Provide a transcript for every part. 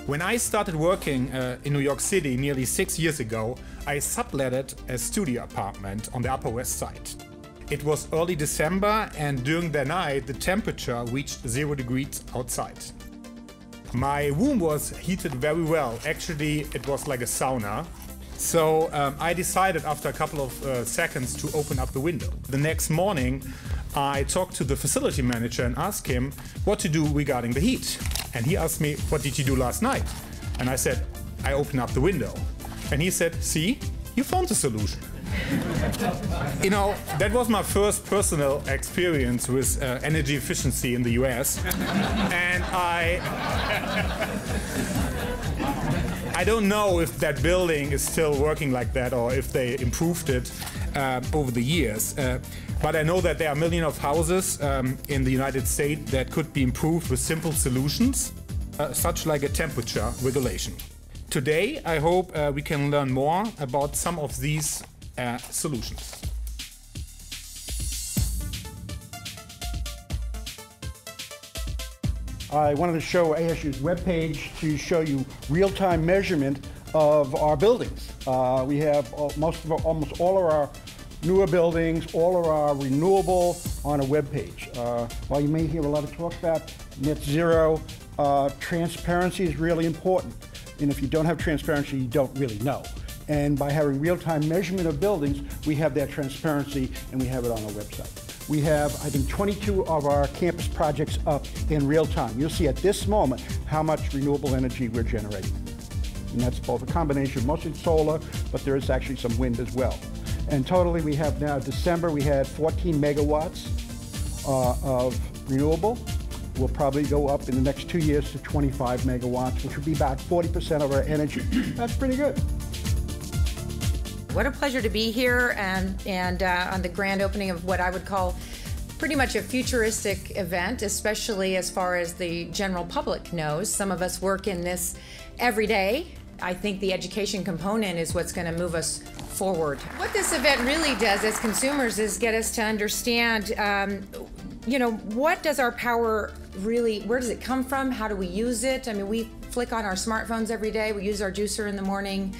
When I started working in New York City nearly 6 years ago, I subletted a studio apartment on the Upper West Side. It was early December, and during the night the temperature reached 0 degrees outside. My room was heated very well. Actually, it was like a sauna. So I decided after a couple of seconds to open up the window. The next morning, I talked to the facility manager and asked him what to do regarding the heat. And he asked me, what did you do last night? And I said, I opened up the window. And he said, see, you found the solution. You know, that was my first personal experience with energy efficiency in the US. And I don't know if that building is still working like that or if they improved it over the years. But I know that there are millions of houses in the United States that could be improved with simple solutions, such like a temperature regulation. Today, I hope we can learn more about some of these solutions. I wanted to show ASU's webpage to show you real-time measurement of our buildings. We have almost all of our newer buildings, all of our renewable on a webpage. While you may hear a lot of talk about net zero, transparency is really important. And if you don't have transparency, you don't really know. And by having real-time measurement of buildings, we have that transparency and we have it on our website. We have, I think, 22 of our campus projects up in real time. You'll see at this moment how much renewable energy we're generating. And that's both a combination, mostly solar, but there is actually some wind as well. And totally we have now, December, we had 14 megawatts of renewable. We'll probably go up in the next 2 years to 25 megawatts, which would be about 40% of our energy. That's pretty good. What a pleasure to be here and on the grand opening of what I would call pretty much a futuristic event, especially as far as the general public knows. Some of us work in this every day. I think the education component is what's going to move us forward. What this event really does as consumers is get us to understand, you know, what does our power really, where does it come from? How do we use it? I mean, we flick on our smartphones every day. We use our juicer in the morning.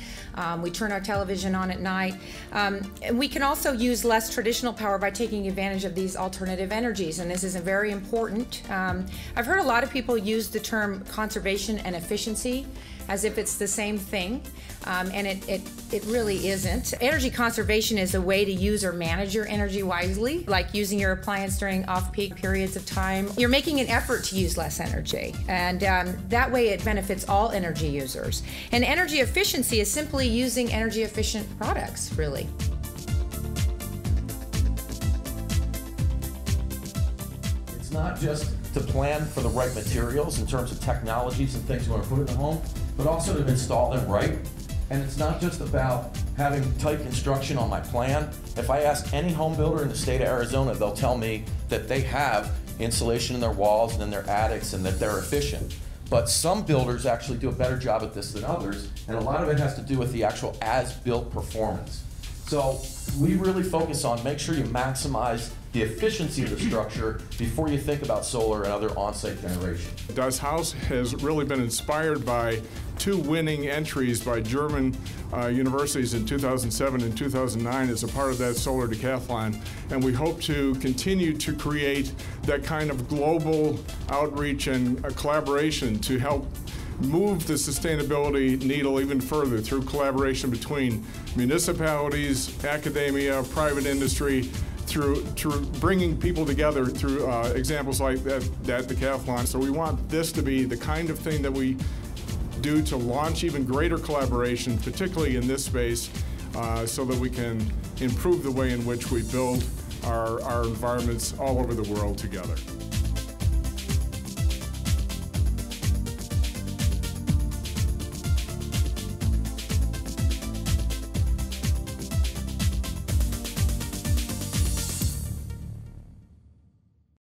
We turn our television on at night. And we can also use less traditional power by taking advantage of these alternative energies, and this is very important. I've heard a lot of people use the term conservation and efficiency as if it's the same thing, and it really isn't. Energy conservation is a way to use or manage your energy wisely, like using your appliance during off-peak periods of time. You're making an effort to use less energy, and that way it benefits all energy users. And energy efficiency is simply using energy efficient products, really. It's not just to plan for the right materials in terms of technologies and things you want to put in the home, but also to install them right. And it's not just about having tight construction on my plan. If I ask any home builder in the state of Arizona, they'll tell me that they have insulation in their walls and in their attics and that they're efficient. But some builders actually do a better job at this than others, and a lot of it has to do with the actual as-built performance. So we really focus on make sure you maximize the efficiency of the structure before you think about solar and other on-site generation. Das Haus has really been inspired by two winning entries by German universities in 2007 and 2009 as a part of that solar decathlon, and we hope to continue to create that kind of global outreach and collaboration to help move the sustainability needle even further through collaboration between municipalities, academia, private industry, through bringing people together through examples like that decathlon. So we want this to be the kind of thing that we do to launch even greater collaboration, particularly in this space, so that we can improve the way in which we build our environments all over the world together.